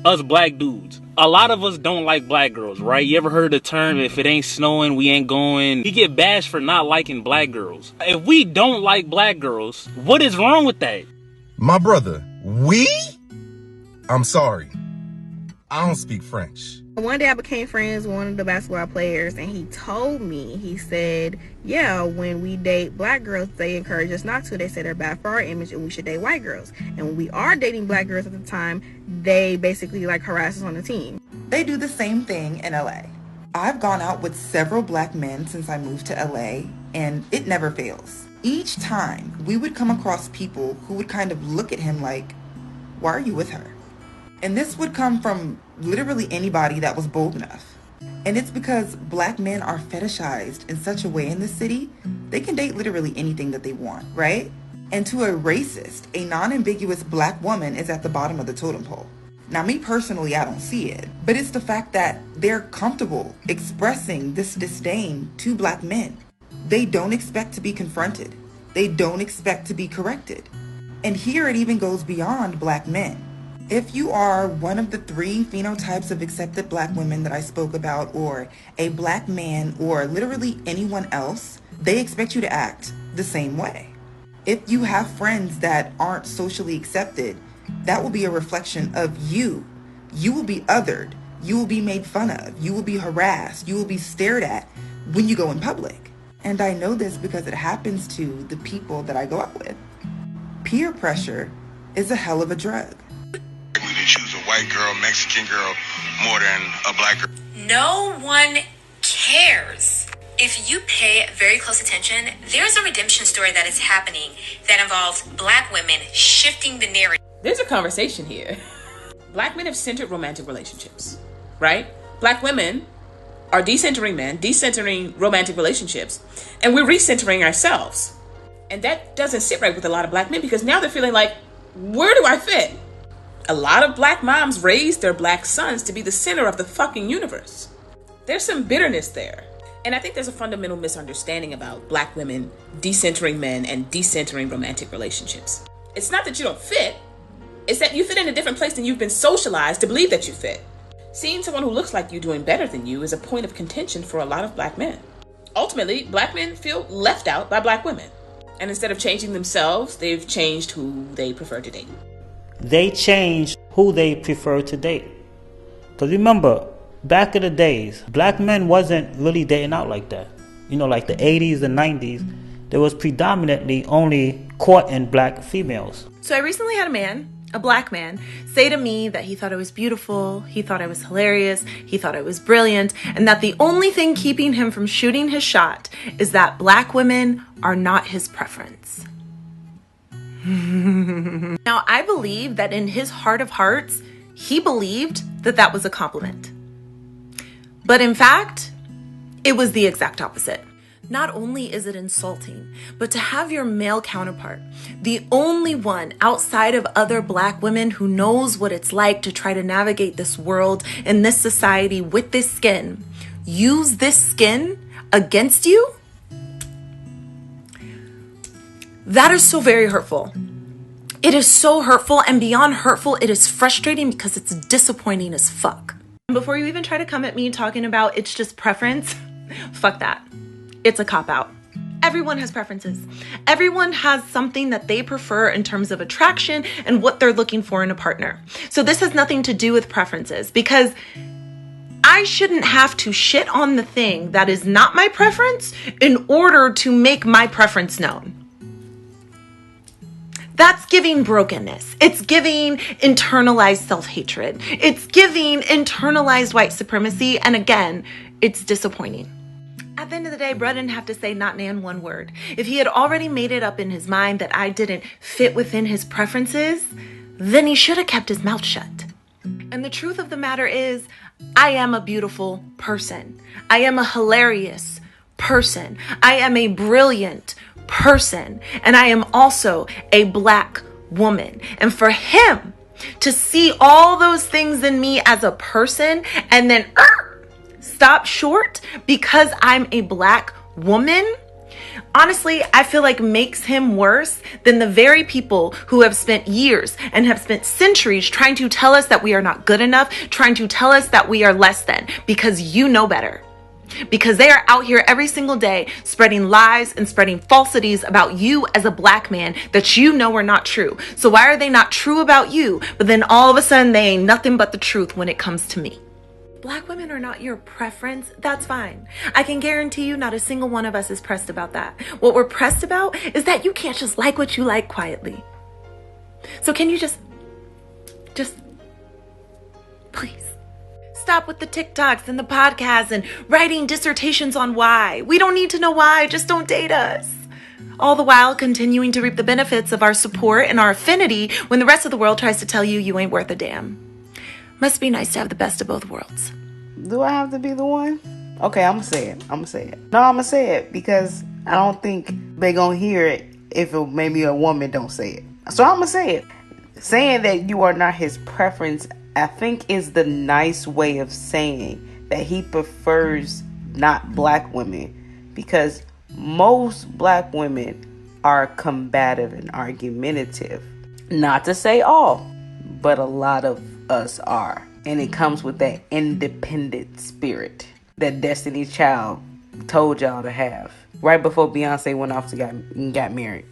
us black dudes. A lot of us don't like black girls, right? You ever heard the term, if it ain't snowing, we ain't going? We get bashed for not liking black girls. If we don't like black girls, what is wrong with that? My brother, I'm sorry. I don't speak French. One day I became friends with one of the basketball players, and he told me, he said, yeah, when we date black girls, they encourage us not to. They say they're bad for our image and we should date white girls. And when we are dating black girls at the time, they basically like harass us on the team. They do the same thing in LA. I've gone out with several black men since I moved to LA, and it never fails. Each time we would come across people who would kind of look at him like, why are you with her? And this would come from literally anybody that was bold enough. And it's because black men are fetishized in such a way in this city, they can date literally anything that they want, right? And to a racist, a non-ambiguous black woman is at the bottom of the totem pole. Now, me personally, I don't see it, but it's the fact that they're comfortable expressing this disdain to black men. They don't expect to be confronted. They don't expect to be corrected. And here it even goes beyond black men. If you are one of the 3 phenotypes of accepted black women that I spoke about, or a black man, or literally anyone else, they expect you to act the same way. If you have friends that aren't socially accepted, that will be a reflection of you. You will be othered. You will be made fun of. You will be harassed. You will be stared at when you go in public. And I know this because it happens to the people that I go out with. Peer pressure is a hell of a drug. To choose a white girl, Mexican girl, more than a black girl. No one cares. If you pay very close attention, there's a redemption story that is happening that involves black women shifting the narrative. There's a conversation here. Black men have centered romantic relationships, right? Black women are decentering men, decentering romantic relationships, and we're recentering ourselves. And that doesn't sit right with a lot of black men because now they're feeling like, where do I fit? A lot of black moms raised their black sons to be the center of the fucking universe. There's some bitterness there. And I think there's a fundamental misunderstanding about black women decentering men and decentering romantic relationships. It's not that you don't fit. It's that you fit in a different place than you've been socialized to believe that you fit. Seeing someone who looks like you doing better than you is a point of contention for a lot of black men. Ultimately, black men feel left out by black women. And instead of changing themselves, they've changed who they prefer to date. They changed who they prefer to date. Because remember, back in the days, black men wasn't really dating out like that. You know, like the 80s and 90s, there was predominantly only courting black females. So I recently had a black man, say to me that he thought I was beautiful, he thought I was hilarious, he thought I was brilliant, and that the only thing keeping him from shooting his shot is that black women are not his preference. Now, I believe that in his heart of hearts, he believed that that was a compliment. But in fact, it was the exact opposite. Not only is it insulting, but to have your male counterpart, the only one outside of other black women who knows what it's like to try to navigate this world and this society with this skin, use this skin against you, that is so very hurtful. It is so hurtful, and beyond hurtful, it is frustrating because it's disappointing as fuck. Before you even try to come at me talking about it's just preference, fuck that. It's a cop-out. Everyone has preferences. Everyone has something that they prefer in terms of attraction and what they're looking for in a partner. So this has nothing to do with preferences, because I shouldn't have to shit on the thing that is not my preference in order to make my preference known. That's giving brokenness. It's giving internalized self-hatred. It's giving internalized white supremacy. And again, it's disappointing. At the end of the day, bro didn't have to say not nan one word. If he had already made it up in his mind that I didn't fit within his preferences, then he should have kept his mouth shut. And the truth of the matter is, I am a beautiful person. I am a hilarious person. I am a brilliant person. And I am also a black woman. And for him to see all those things in me as a person and then stop short because I'm a black woman honestly, I feel like makes him worse than the very people who have spent years and have spent centuries trying to tell us that we are not good enough, trying to tell us that we are less than, because you know better. Because they are out here every single day spreading lies and spreading falsities about you as a black man that you know are not true. So why are they not true about you, but then all of a sudden they ain't nothing but the truth when it comes to me? Black women are not your preference. That's fine. I can guarantee you not a single one of us is pressed about that. What we're pressed about is that you can't just like what you like quietly. So can you just please stop with the TikToks and the podcasts and writing dissertations on why. We don't need to know why. Just don't date us. All the while continuing to reap the benefits of our support and our affinity when the rest of the world tries to tell you you ain't worth a damn. Must be nice to have the best of both worlds. Do I have to be the one? Okay, I'm going to say it. No, I'm going to say it because I don't think they going to hear it if maybe a woman don't say it. So I'm going to say it. Saying that you are not his preference, I think, is the nice way of saying that he prefers not black women, because most black women are combative and argumentative. Not to say all, but a lot of us are. And it comes with that independent spirit that Destiny's Child told y'all to have right before Beyonce went off to got married.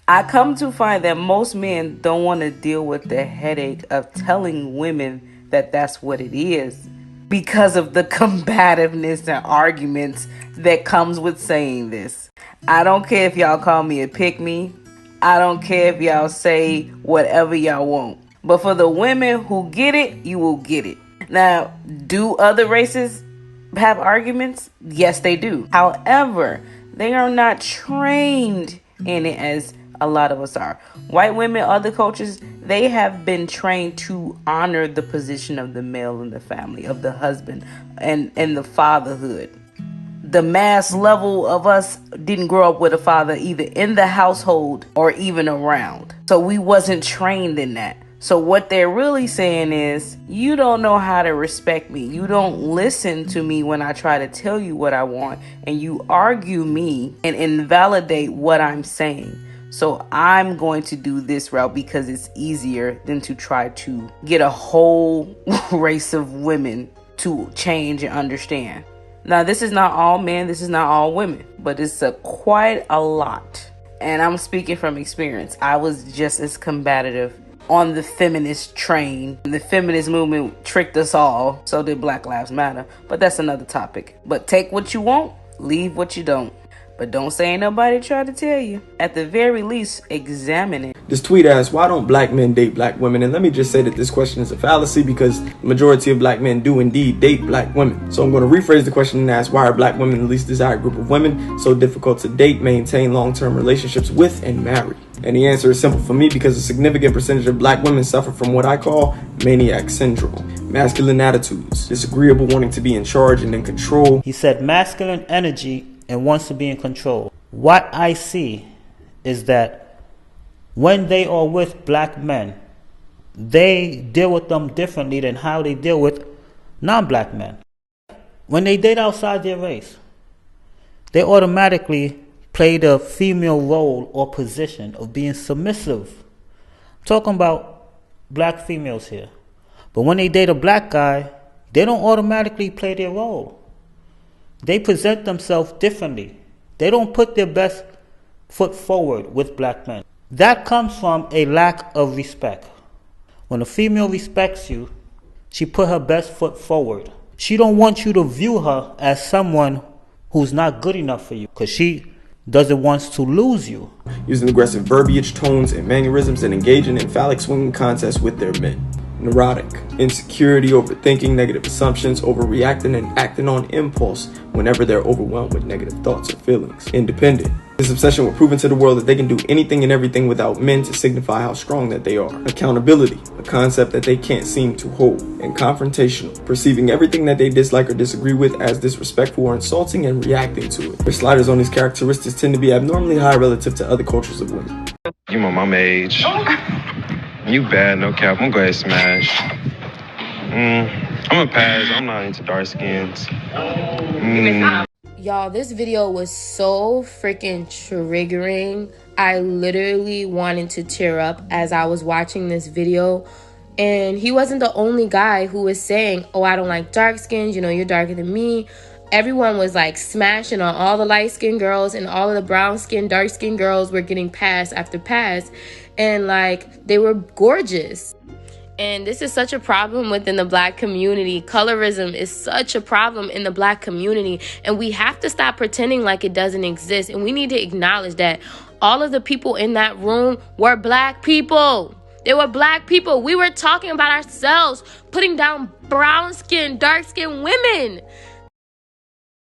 I come to find that most men don't want to deal with the headache of telling women that that's what it is, because of the combativeness and arguments that comes with saying this. I don't care if y'all call me a pick-me. I don't care if y'all say whatever y'all want. But for the women who get it, you will get it. Now, do other races have arguments? Yes, they do. However, they are not trained in it as a lot of us are. White women, other cultures, they have been trained to honor the position of the male in the family, of the husband and the fatherhood. The mass level of us didn't grow up with a father either in the household or even around. So we wasn't trained in that. So what they're really saying is, you don't know how to respect me. You don't listen to me when I try to tell you what I want, and you argue me and invalidate what I'm saying. So I'm going to do this route because it's easier than to try to get a whole race of women to change and understand. Now, this is not all men, this is not all women, but it's quite a lot. And I'm speaking from experience. I was just as combative on the feminist train. The feminist movement tricked us all. So did Black Lives Matter. But that's another topic. But take what you want, leave what you don't. But don't say ain't nobody try to tell you. At the very least, examine it. This tweet asks, why don't black men date black women? And let me just say that this question is a fallacy, because the majority of black men do indeed date black women. So I'm going to rephrase the question and ask, why are black women, the least desired group of women, so difficult to date, maintain long-term relationships with, and marry? And the answer is simple for me, because a significant percentage of black women suffer from what I call Maniac Syndrome. Masculine attitudes, disagreeable, wanting to be in charge and in control. He said masculine energy and wants to be in control. What I see is that when they are with black men, they deal with them differently than how they deal with non-black men. When they date outside their race, they automatically play the female role or position of being submissive. I'm talking about black females here. But when they date a black guy, they don't automatically play their role. They present themselves differently. They don't put their best foot forward with black men. That comes from a lack of respect. When a female respects you, she put her best foot forward. She don't want you to view her as someone who's not good enough for you, because she doesn't want to lose you. Using aggressive verbiage, tones, and mannerisms, and engaging in phallic swinging contests with their men. Neurotic, insecurity, overthinking, negative assumptions, overreacting, and acting on impulse whenever they're overwhelmed with negative thoughts or feelings. Independent. This obsession with proving to the world that they can do anything and everything without men to signify how strong that they are. Accountability, a concept that they can't seem to hold. And confrontational, perceiving everything that they dislike or disagree with as disrespectful or insulting and reacting to it. Their sliders on these characteristics tend to be abnormally high relative to other cultures of women. You my mama age. You bad, no cap. I'm gonna go ahead and smash. I'm a pass. I'm not into dark skins. Y'all, this video was so freaking triggering. I literally wanted to tear up as I was watching this video. And he wasn't the only guy who was saying, oh, I don't like dark skins. You know, you're darker than me. Everyone was like smashing on all the light-skinned girls, and all of the brown-skinned, dark-skinned girls were getting pass after pass. And like, they were gorgeous. And this is such a problem within the black community. Colorism is such a problem in the black community. And we have to stop pretending like it doesn't exist. And we need to acknowledge that all of the people in that room were black people. They were black people. We were talking about ourselves, putting down brown-skinned, dark-skinned women.